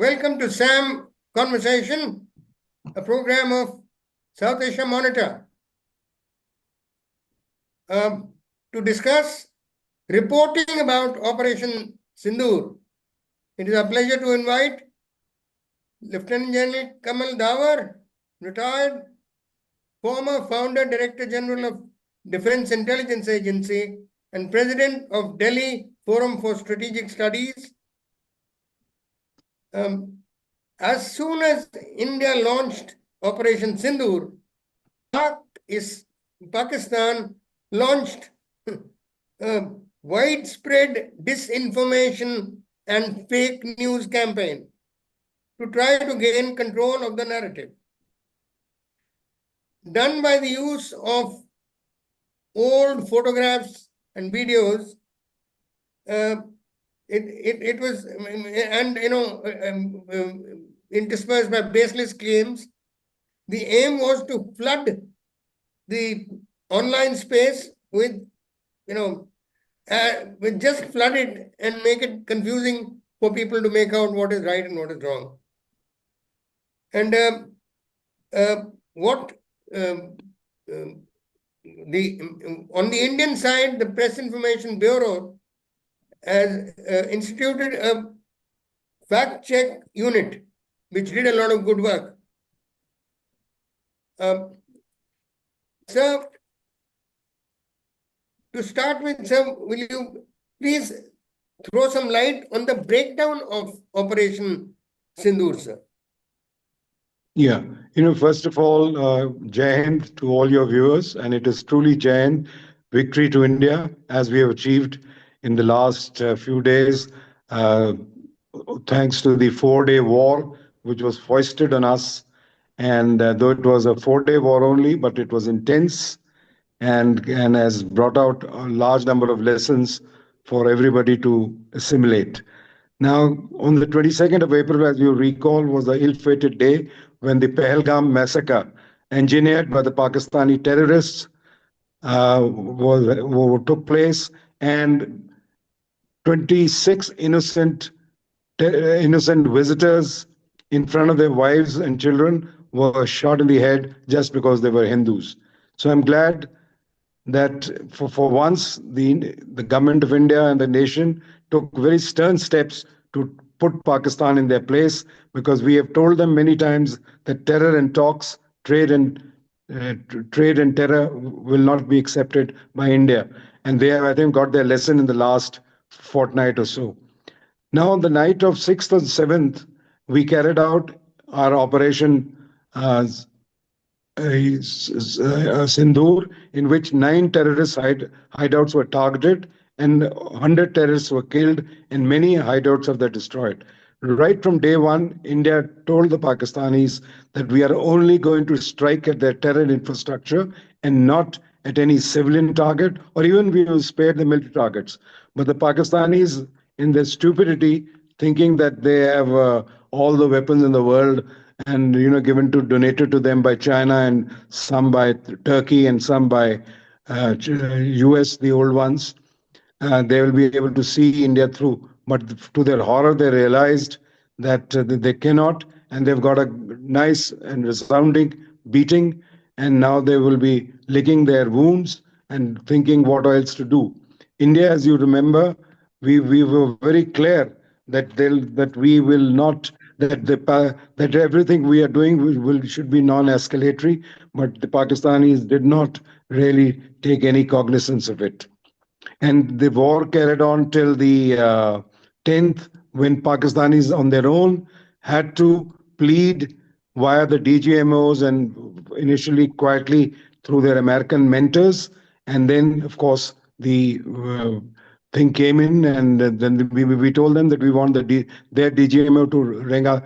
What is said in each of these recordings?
Welcome to SAM Conversation, a program of South Asia Monitor, to discuss reporting about Operation Sindoor. It is a pleasure to invite Lieutenant Gen Kamal Davar, retired former founder, Director General of Defense Intelligence Agency and President of Delhi Forum for Strategic Studies. As soon as India launched Operation Sindoor, Pakistan launched widespread disinformation and fake news campaign to try to gain control of the narrative. Done by the use of old photographs and videos, it was, and interspersed by baseless claims. The aim was to flood the online space with just flood it and make it confusing for people to make out what is right and what is wrong. And on the Indian side, the Press Information Bureau has instituted a fact check unit, which did a lot of good work. Sir, to start with, sir, will you please throw some light on the breakdown of Operation Sindoor, sir? Yeah, first of all, Jai Hind to all your viewers, and it is truly Jai Hind, victory to India, as we have achieved in the last few days, thanks to the 4-day war, which was foisted on us. And though it was a 4-day war only, but it was intense and has brought out a large number of lessons for everybody to assimilate. Now, on the 22nd of April, as you recall, was the ill-fated day when the Pahalgam massacre, engineered by the Pakistani terrorists, took place, and 26 innocent visitors in front of their wives and children were shot in the head just because they were Hindus. So I'm glad that for once the government of India and the nation took very stern steps to put Pakistan in their place, because we have told them many times that terror and talks, trade and terror will not be accepted by India. And they have, I think, got their lesson in the last fortnight or so. Now, on the night of 6th and 7th, we carried out our operation Sindoor, in which 9 terrorist hideouts were targeted and 100 terrorists were killed and many hideouts of them destroyed. Right from day one, India told the Pakistanis that we are only going to strike at their terror infrastructure and not at any civilian target, or even we will spare the military targets. But the Pakistanis, in their stupidity, thinking that they have all the weapons in the world, and donated to them by China and some by Turkey and some by US, the old ones, they will be able to see India through. But to their horror, they realized that they cannot, and they've got a nice and resounding beating, and now they will be licking their wounds and thinking what else to do. India, as you remember, we were very clear that we will not, that everything we are doing should be non-escalatory, but the Pakistanis did not really take any cognizance of it. And the war carried on till the 10th, when Pakistanis on their own had to plead via the DGMOs and initially quietly through their American mentors. And then, of course, the thing came in, and then we told them that we want their DGMO to ring our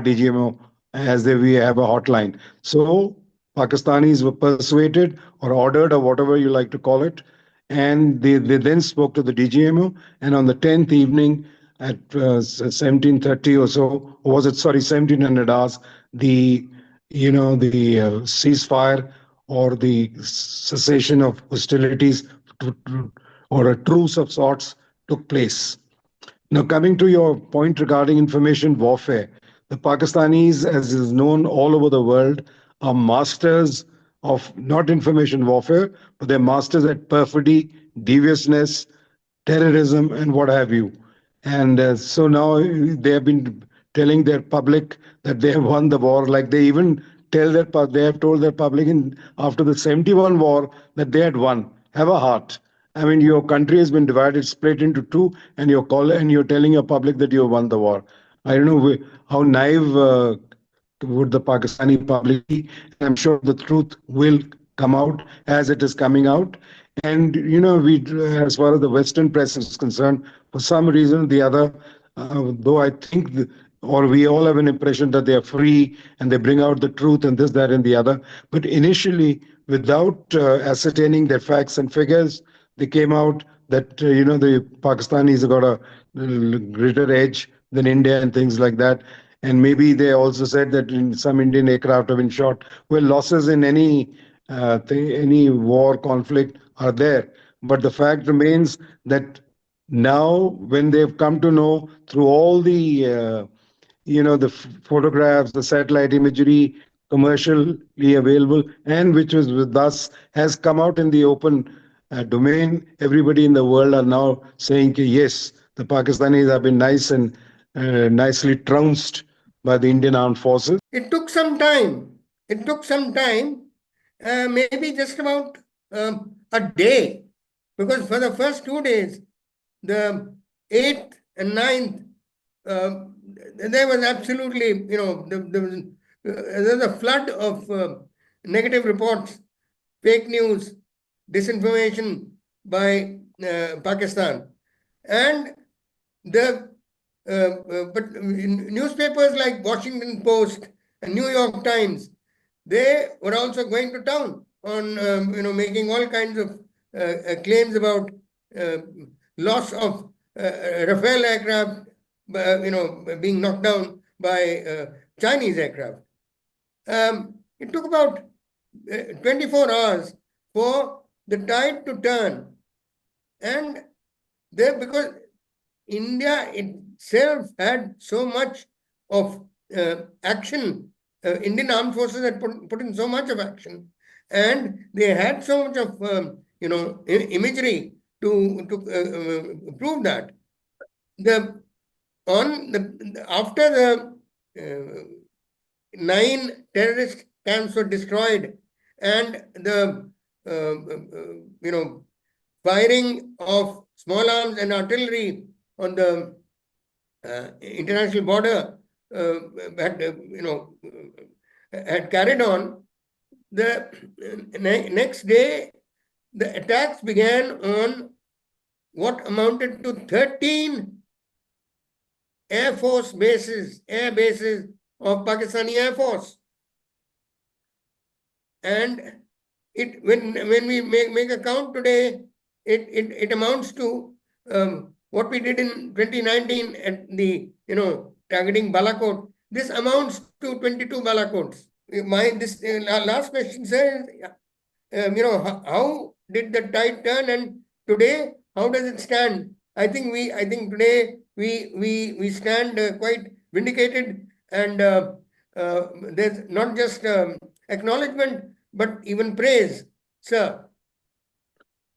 DGMO, as we have a hotline. So Pakistanis were persuaded or ordered, or whatever you like to call it, and they then spoke to the DGMO. And on the 10th evening at 17:30 or so, or was it, sorry, 1700 hours, the ceasefire or the cessation of hostilities or a truce of sorts took place. Now, coming to your point regarding information warfare, the Pakistanis, as is known all over the world, are masters of not information warfare, but they're masters at perfidy, deviousness, terrorism, and what have you. And so now they have been telling their public that they have won the war. Like they even they have told their public after the 71 war that they had won. Have a heart. I mean, your country has been divided, split into two, and you're telling your public that you have won the war. I don't know how naive would the Pakistani public be. And I'm sure the truth will come out as it is coming out. And as far as the Western press is concerned, for some reason or the other, though I think, or we all have an impression that they are free and they bring out the truth and this, that, and the other. But initially, without ascertaining their facts and figures, they came out that the Pakistanis have got a greater edge than India and things like that. And maybe they also said that some Indian aircraft have been shot. Well, losses in any war conflict are there, but the fact remains that now when they've come to know through all the the photographs, the satellite imagery, commercially available, and which was with us, has come out in the open domain. Everybody in the world are now saying, yes, the Pakistanis have been nice and nicely trounced by the Indian armed forces. It took some time. It took some time, maybe just about a day, because for the first 2 days, the 8th and 9th, there was absolutely, there was a flood of negative reports, fake news, disinformation by Pakistan. And the but newspapers like Washington Post and New York Times, they were also going to town on making all kinds of claims about uh, loss of Rafale aircraft, being knocked down by Chinese aircraft. It took about 24 hours for the tide to turn, and there, because India itself had so much of action. Indian armed forces had put in so much of action, and they had so much of imagery to prove that. The on the After the 9 terrorist camps were destroyed, and the firing of small arms and artillery on the international border had had carried on. The next day, the attacks began on what amounted to 13 air bases of Pakistani Air Force. And when we make a count today, it amounts to what we did in 2019 at the targeting Balakot. This amounts to 22 Balakots. This last question says, how did the tide turn, and today how does it stand? I think today we stand quite vindicated, and there's not just acknowledgement but even praise, sir.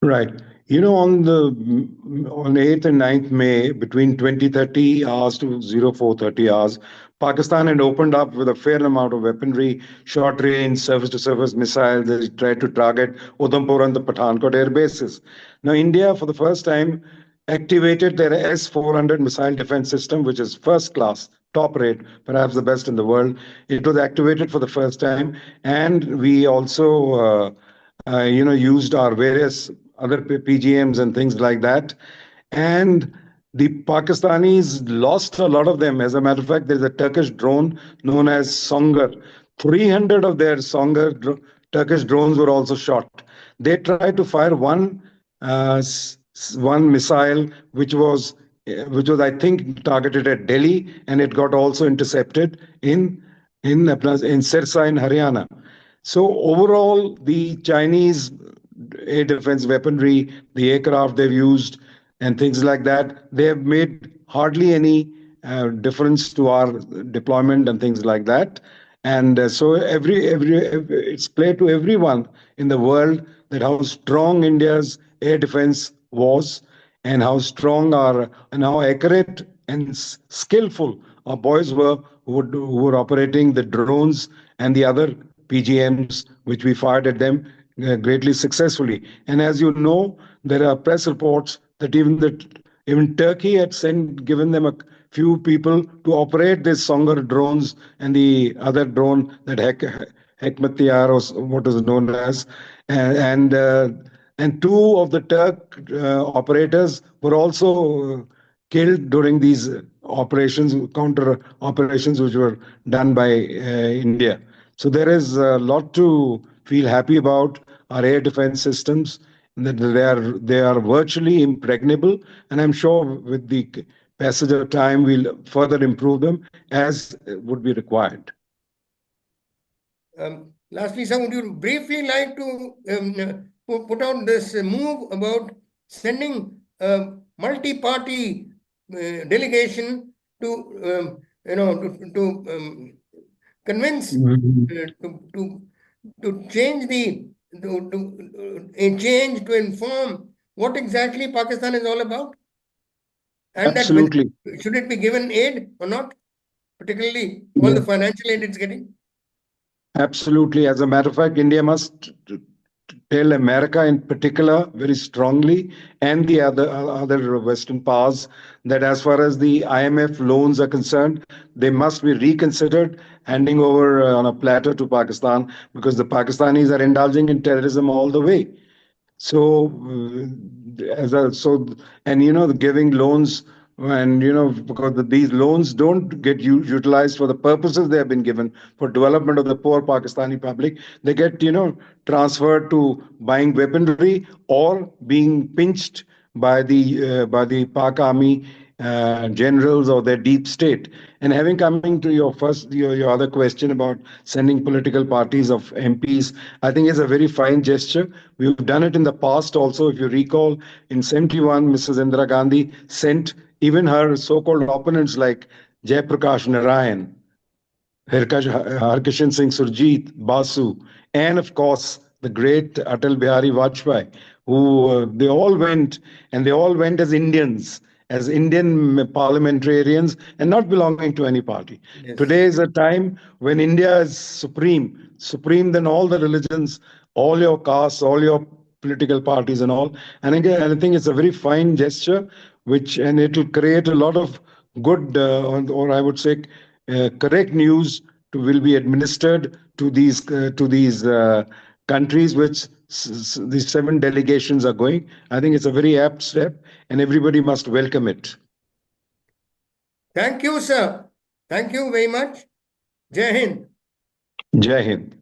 Right. On 8th and 9th May, between 20:30 hours to 04:30 hours, Pakistan had opened up with a fair amount of weaponry, short range, surface to surface missiles. They tried to target Udhampur and the Pathankot air bases. Now, India, for the first time, activated their S-400 missile defense system, which is first class, top rate, perhaps the best in the world. It was activated for the first time, and we also used our various other PGMs and things like that. And the Pakistanis lost a lot of them. As a matter of fact, there's a Turkish drone known as Songer. 300 of their Turkish drones were also shot. They tried to fire one missile, which was I think targeted at Delhi, and it got also intercepted in Sirsa in Haryana. So overall, the Chinese air defense weaponry, the aircraft they've used, and things like that, they have made hardly any difference to our deployment and things like that. And so it's clear to everyone in the world that how strong India's air defense was, and how strong our and how accurate and skillful our boys were who were operating the drones and the other PGMs which we fired at them greatly successfully. And as you know, there are press reports that even Turkey had given them a few people to operate these Songer drones and the other drone that Hekmatyar, or what is known as, and and two of the Turk operators were also killed during these operations, counter operations, which were done by India. So there is a lot to feel happy about our air defense systems, that they are virtually impregnable, and I'm sure with the passage of time we'll further improve them as would be required. Lastly, sir, would you briefly like to put out this move about sending a multi-party delegation to convince to change to inform what exactly Pakistan is all about, and that Absolutely. should it be given aid or not, particularly all the financial aid it's getting. Absolutely. As a matter of fact, India must tell America in particular very strongly, and the other Western powers, that as far as the IMF loans are concerned, they must be reconsidered, handing over on a platter to Pakistan, because the Pakistanis are indulging in terrorism all the way. So, and the giving loans, and because these loans don't get utilized for the purposes they have been given for development of the poor Pakistani public. They get transferred to buying weaponry or being pinched by the Pak army generals or their deep state. And having coming to your other question about sending political parties of MPs, I think is a very fine gesture. We've done it in the past also. If you recall, in 71, Mrs. Indira Gandhi sent even her so-called opponents like Jayaprakash Narayan, Harkishan Singh Surjit, Basu, and of course the great Atal Bihari Vajpayee, who they all went as Indian parliamentarians, and not belonging to any party. Yes. Today is a time when India is supreme than all the religions, all your castes, all your political parties, and all. And again, I think it's a very fine gesture, and it will create a lot of good, or I would say, correct news will be administered to these countries which these 7 delegations are going. I think it's a very apt step, and everybody must welcome it. Thank you, sir. Thank you very much. Jai Hind. Jai Hind.